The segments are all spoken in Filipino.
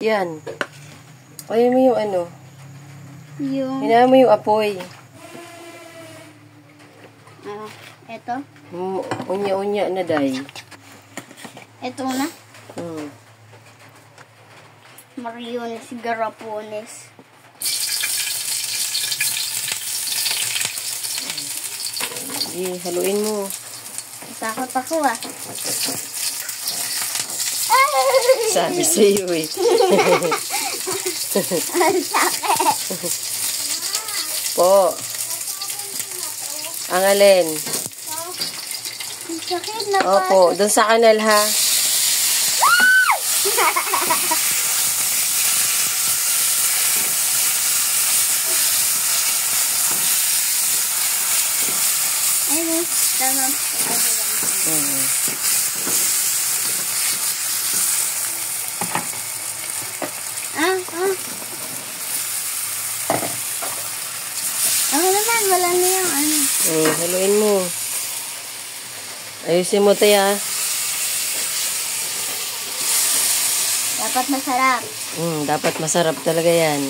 Yan. Kaya mo yung ano. Hinaan mo yung apoy. Ito? Unya-unya na, day. Ito na? Mariones Garapones. Sige, haluin mo. Takot ako Sabi sa'yo eh. Ang sakit. Po. Ang alin? Ang sakit na Opo, doon sa kanal ha. Ayun, tama. Ako naman, wala na yung ano. Haluin mo. Ayusin mo tayo ha. Dapat masarap. Dapat masarap talaga yan.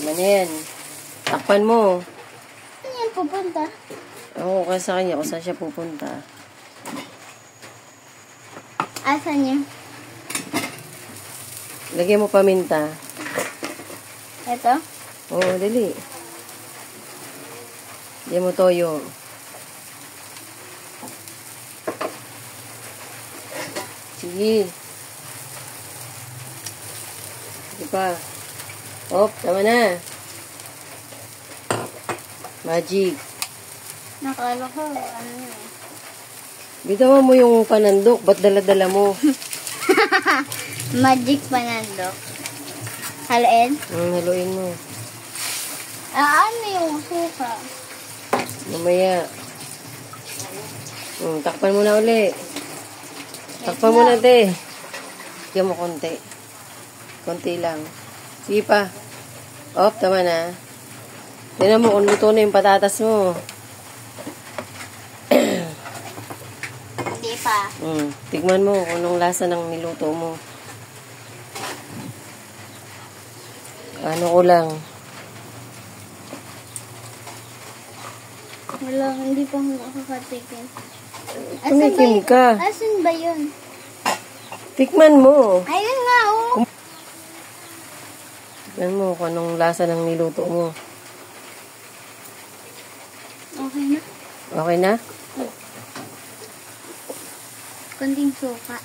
Ano yan? Takpan mo. Saan yan pupunta? Oo, kasi sa kanya kung saan siya pupunta. Asan niya? Lagyan mo paminta. Ito? Oo, dali. Lagyan mo toyo. Sige. Sige pa. Op, tama na. Magic. Nakala ko, ano yun? Bitawan mo yung panandok. Ba't dala-dala mo? Magic panandok. Halain? Haluin mo. Ano yung suka? Mamaya. Takpan mo na uli. Takpan mo na, te. Bigyan mo konti. Konti lang. Sige pa. Op, tama na. Tignan mo kung luto na yung patatas mo. Hindi pa. Tigman mo kung anong lasa ng niluto mo. Ano ko lang. Wala, hindi pa makakatikin. Tumikim ka. Asan ba yun? Tikman mo. Ayun nga, oh. Tignan mo kung anong lasa ng niluto mo. Okay na. Okay na? Konting suka.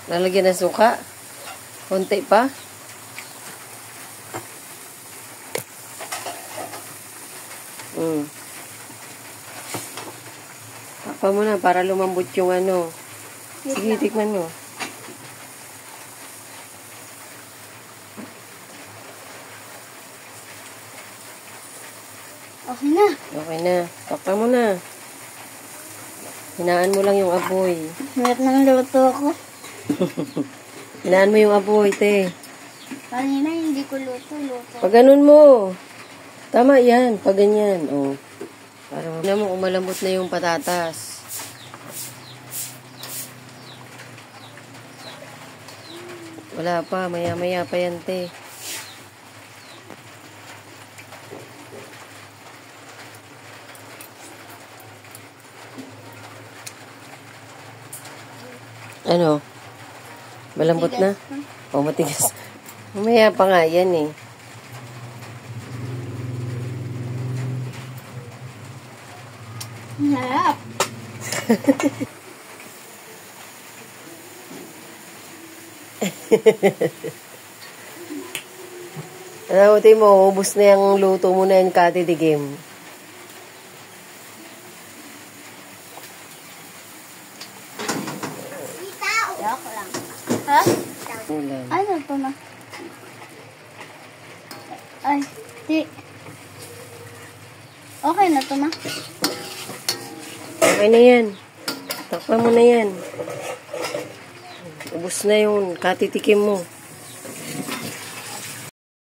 Lalagyan ng suka? Konti pa? Takpan mo na para lumambot yung ano. Sige, tikman mo. Okay na. Okay na. Takpan mo na. Hinaan mo lang yung apoy. Hirap ng luto ko. Hinaan mo yung apoy, te. Kanina hindi ko luto. Pag ganun mo. Tama yan. Pag ganyan. Oh. Para mo kung malambot na yung patatas. Wala pa. Maya-maya pa yan, te. Ano? Malambot na? O, matigas. Mamaya pa nga yan eh. Harap. Ano, tayo mo, ubus na yung luto mo na yung katitigim. Joke lang. Ha? Ulan. Ano ito na? Ay, di. Okay na ito na. Okay na yan. Takpan mo na yan. Ubus na yung katitikim mo.